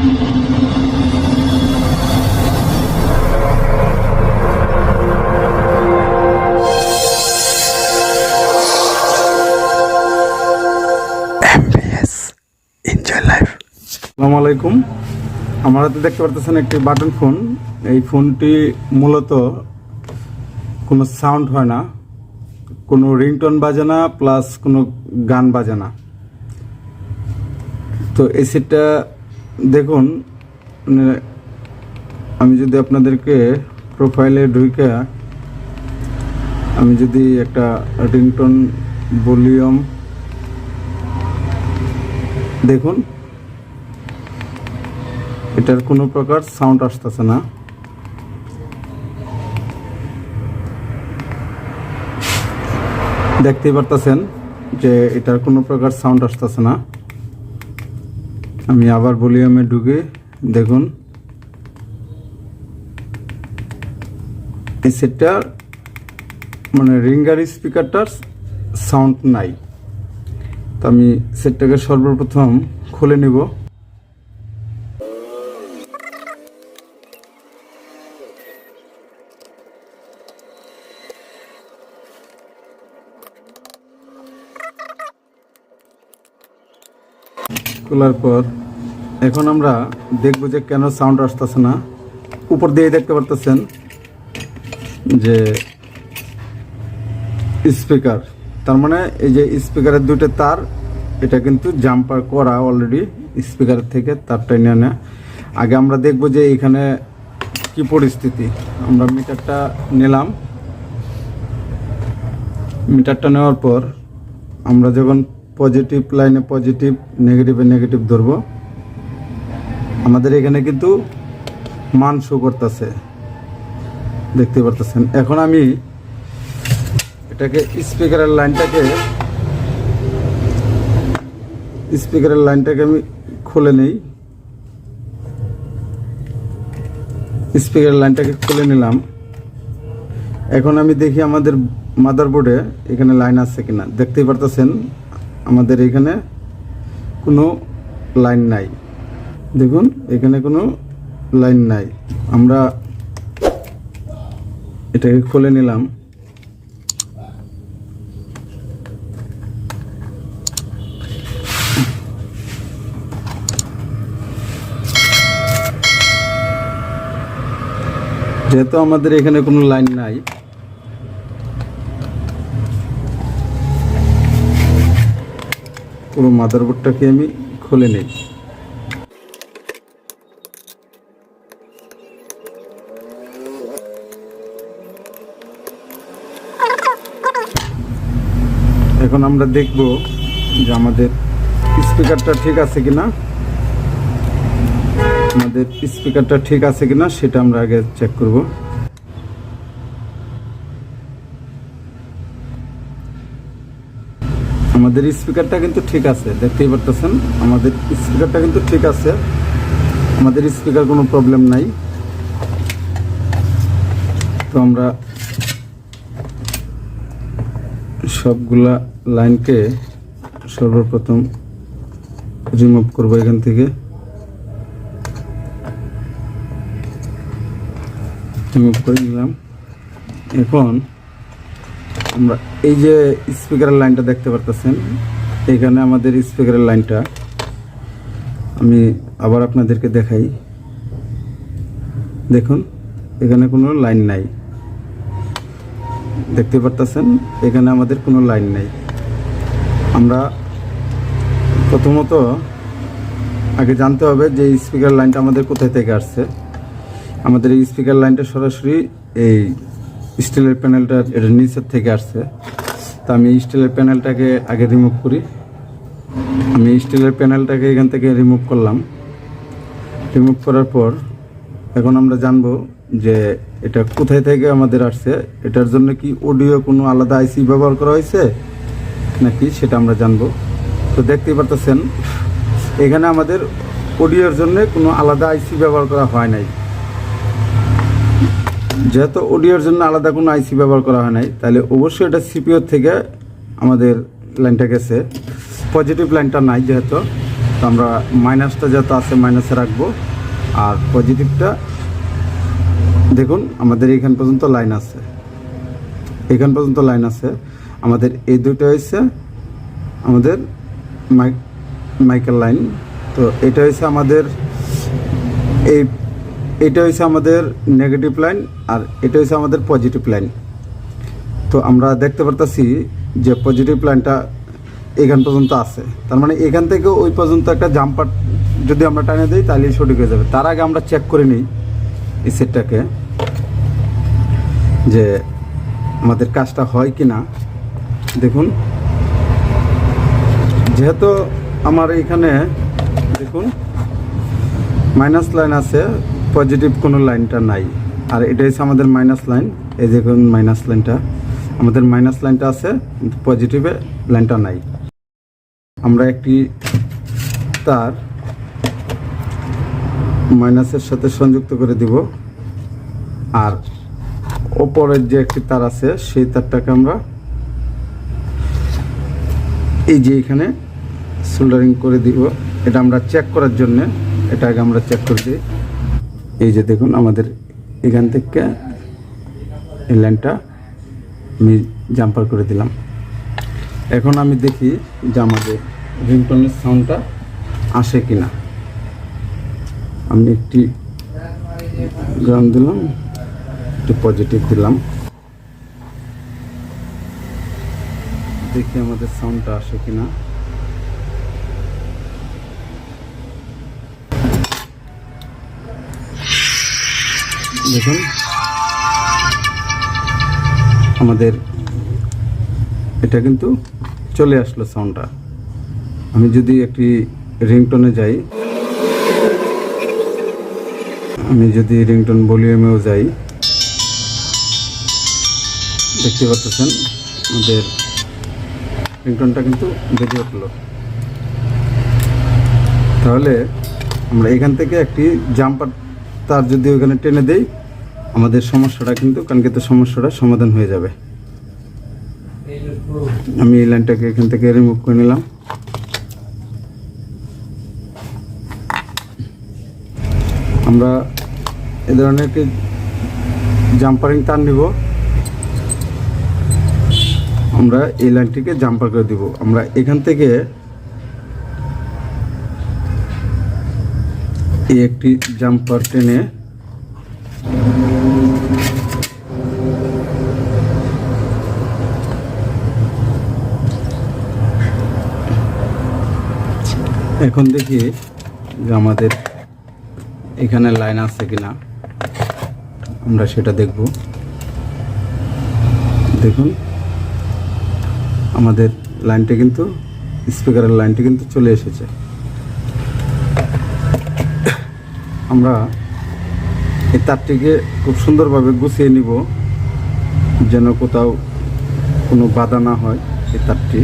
আসসালামু আলাইকুম। আমার হাতে দেখতে পারতেছেন একটি বাটন ফোন। এই ফোনটি মূলত কোনো সাউন্ড হয় না, কোনো রিংটোন বাজে না, প্লাস কোনো গান বাজে না। তো এই সেটটা দেখুন, আমি যদি আপনাদেরকে প্রোফাইলে ঢুকে আমি যদি একটা রিংটোন ভলিউম দেখুন, এটার কোনো প্রকার সাউন্ড আসতেছে না। দেখতেই পারতেছেন যে এটার কোনো প্রকার সাউন্ড আসতেছে না। আমি আবার ভলিউমে ঢুকে দেখুন, এই সেটটার মানে রিঙ্গার স্পিকারটার সাউন্ড নাই। তো আমি সেটটাকে সর্বপ্রথম খুলে নিব। খোলার পর এখন আমরা দেখব যে কেন সাউন্ড আসতেছে না। উপর দিয়ে দেখতে পারতেছেন যে স্পিকার, তার মানে এই যে স্পিকারের দুটো তার, এটা কিন্তু জাম্পার করা অলরেডি স্পিকারের থেকে তারটা নিয়ে নেয়। আগে আমরা দেখব যে এখানে কি পরিস্থিতি। আমরা মিটারটা নিলাম। মিটারটা নেওয়ার পর আমরা যখন পজিটিভ লাইনে পজিটিভ, নেগেটিভে নেগেটিভ ধরব, আমাদের এখানে কিন্তু মান শো করতেছে, দেখতে পারতেছেন। এখন আমি এটাকে স্পিকারের লাইনটাকে আমি খুলে নেই। স্পিকারের লাইনটাকে খুলে নিলাম। এখন আমি দেখি আমাদের মাদারবোর্ডে এখানে লাইন আছে কিনা। দেখতেই পারতেছেন আমাদের এখানে কোনো লাইন নাই। দেখুন, এখানে কোনো লাইন নাই। আমরা এটাকে খুলে নিলাম। যেহেতু আমাদের এখানে কোনো লাইন নাই, পুরো মাদারবোর্ডটাকে আমি খুলে নেই। এখন আমরা দেখব যে আমাদের স্পিকারটা ঠিক আছে কিনা। আমাদের স্পিকারটা ঠিক আছে কিনা সেটা আমরা আগে চেক করব। আমাদের স্পিকারটা কিন্তু ঠিক আছে, দেখতেই পারতেছেন আমাদের স্পিকারটা কিন্তু ঠিক আছে। আমাদের স্পিকার কোনো প্রবলেম নাই। তো আমরা সবগুলা লাইনকে সর্বপ্রথম রিমুভ করব এখান থেকে। রিমুভ করে নিলাম। এখন আমরা এই যে স্পিকারের লাইনটা দেখতে পারতেছেন, এখানে আমাদের স্পিকারের লাইনটা আমি আবার আপনাদেরকে দেখাই। দেখুন, এখানে কোনো লাইন নাই। দেখতে পারতেছেন এখানে আমাদের কোনো লাইন নাই। আমরা প্রথমত আগে জানতে হবে যে স্পিকার লাইনটা আমাদের কোথায় থেকে আসছে। আমাদের এই স্পিকার লাইনটা সরাসরি এই স্টিলের প্যানেলটা এর নিচের থেকে আসছে। তো আমি স্টিলের প্যানেলটাকে আগে রিমুভ করি। আমি স্টিলের প্যানেলটাকে এখান থেকে রিমুভ করলাম। রিমুভ করার পর এখন আমরা জানব যে এটা কোথায় থেকে আমাদের আসছে। এটার জন্য কি অডিও কোনো আলাদা আইসি ব্যবহার করা হয়েছে নাকি সেটা আমরা জানব। তো দেখতেই পারতেছেন এখানে আমাদের অডিওর জন্য কোনো আলাদা আইসি ব্যবহার করা হয় নাই। যেহেতু অডিওর জন্য আলাদা কোনো আইসি ব্যবহার করা হয় নাই, তাহলে অবশ্যই এটা সিপিইউ থেকে আমাদের লাইনটা গেছে। পজিটিভ লাইনটা নাই যেহেতু, তো আমরা মাইনাসটা যত আছে মাইনাসে রাখবো, আর পজিটিভটা দেখুন আমাদের এখান পর্যন্ত লাইন আছে, এখান পর্যন্ত লাইন আছে। আমাদের এই দুটো হচ্ছে আমাদের মাইকেল লাইন। তো এটা হচ্ছে আমাদের এটা হচ্ছে আমাদের নেগেটিভ লাইন, আর এটা হচ্ছে আমাদের পজিটিভ লাইন। তো আমরা দেখতে পারতেছি যে পজিটিভ লাইনটা এখান পর্যন্ত আছে, তার মানে এখান থেকে ওই পর্যন্ত একটা জাম্পার যদি আমরা টানে দিই তাহলেই সঠিক হয়ে যাবে। তার আগে আমরা চেক করে নিই এই সেটটাকে যে আমাদের কাজটা হয় কি না। দেখুন যেহেতু আমার এখানে দেখুন মাইনাস লাইন আছে, পজিটিভ কোনো লাইনটা নাই, আর এটা হচ্ছে আমাদের মাইনাস লাইন। এই দেখুন মাইনাস লাইনটা, আমাদের মাইনাস লাইনটা আছে কিন্তু পজিটিভে লাইনটা নাই। আমরা একটি তার মাইনাসের সাথে সংযুক্ত করে দিব, আর ওপরের যে একটি তার আছে সেই তারটাকে আমরা এই যে এখানে সোল্ডারিং করে দিব। এটা আমরা চেক করার জন্য, এটা আগে আমরা চেক করে দিই। এই যে দেখুন আমাদের এখান থেকে এই লাইনটা আমি জাম্পার করে দিলাম। এখন আমি দেখি যে আমাদের রিংটোনের সাউন্ডটা আসে কিনা। আমি একটি গ্রাউন্ড দিলাম, একটু পজিটিভ দিলাম, দেখি আমাদের সাউন্ডটা আসে কিনা। দেখুন আমাদের এটা কিন্তু চলে আসলো সাউন্ডটা। আমি যদি একটি রিংটোনে যাই, আমি যদি রিংটোন ভলিউমেও যাই, দেখতে পাচ্ছেন আমাদের রিংটোনটা কিন্তু বেজে উঠলো। তাহলে আমরা এখান থেকে একটি জাম্পার তার যদি ওখানে টেনে দেই, আমাদের সমস্যাটা কিন্তু কাঙ্ক্ষিত সমস্যাটা সমাধান হয়ে যাবে। আমি এই লাইনটাকে এখান থেকে রিমুভ করে নিলাম। আমরা এ ধরনের একটি জাম্পারিং তার নিব, আমরা এই লাইনটিকে জাম্পার করে দিব। আমরা এখান থেকে এই একটি জাম্পার টেনে এখন দেখি যে আমাদের এখানে লাইন আছে কিনা, আমরা সেটা দেখব। দেখুন আমাদের লাইনটা কিন্তু স্পিকারের লাইনটি কিন্তু চলে এসেছে। আমরা এই তারটিকে খুব সুন্দরভাবে গুছিয়ে নিব যেন কোথাও কোনো বাধা না হয়। এই তারটি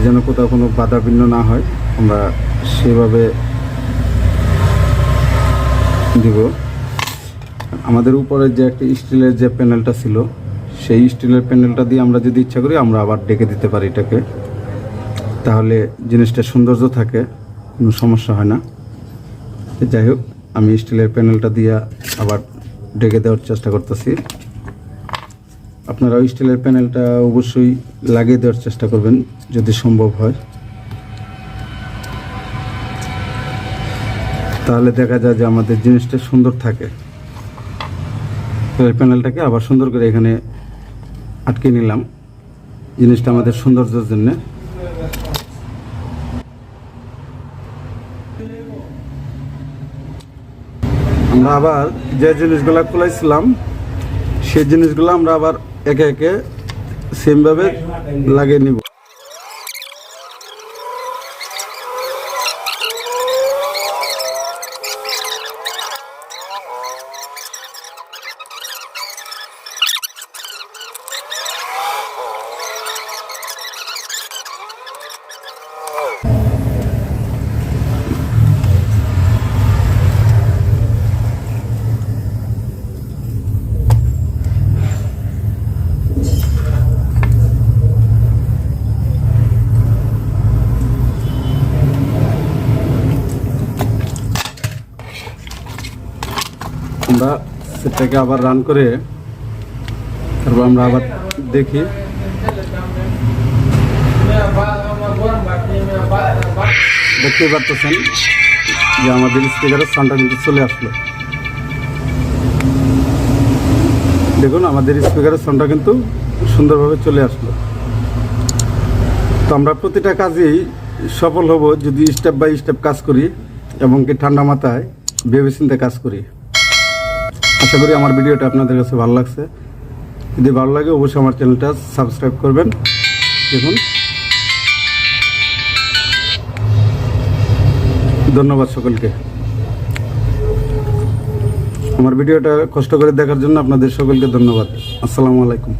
যেন কোথাও কোনো বাধা ভিন্ন না হয়, আমরা সেভাবে দিব। আমাদের উপরে যে একটা স্টিলের যে প্যানেলটা ছিল, সেই স্টিলের প্যানেলটা দিয়ে আমরা যদি ইচ্ছা করি আমরা আবার ডেকে দিতে পারি এটাকে, তাহলে জিনিসটা সৌন্দর্য থাকে, কোনো সমস্যা হয় না। যাই হোক, আমি স্টিলের প্যানেলটা দিয়ে আবার ডেকে দেওয়ার চেষ্টা করতেছি। আপনারাও স্টিলের প্যানেলটা অবশ্যই লাগিয়ে দেওয়ার চেষ্টা করবেন যদি সম্ভব হয়, তাহলে দেখা যায় যে আমাদের জিনিসটা সুন্দর থাকে। প্যানেলটাকে আবার সুন্দর করে এখানে আটকে নিলাম জিনিসটা আমাদের সৌন্দর্যের জন্য। আমরা আবার যে জিনিসগুলো খুলাইছিলাম সেই জিনিসগুলো আমরা আবার একে একে সেমভাবে লাগিয়ে নিব। আমরা সেটাকে আবার রান করে তারপর আমরা আবার দেখি। দেখতেই পারতেছেন যে আমাদের স্পিকারের সাউন্ডটা কিন্তু চলে আসলো। দেখুন আমাদের স্পিকারের সাউন্ডটা কিন্তু সুন্দরভাবে চলে আসলো। তো আমরা প্রতিটা কাজেই সফল হব যদি স্টেপ বাই স্টেপ কাজ করি এবং কি ঠান্ডা মাথায় ভেবেচিন্তে কাজ করি। আশা করি আমার ভিডিওটা আপনাদের কাছে ভালো লাগছে। যদি ভালো লাগে অবশ্যই আমার চ্যানেলটা সাবস্ক্রাইব করবেন। দেখুন, ধন্যবাদ সকলকে। আমার ভিডিওটা কষ্ট করে দেখার জন্য আপনাদের সকলকে ধন্যবাদ। আসসালামু আলাইকুম।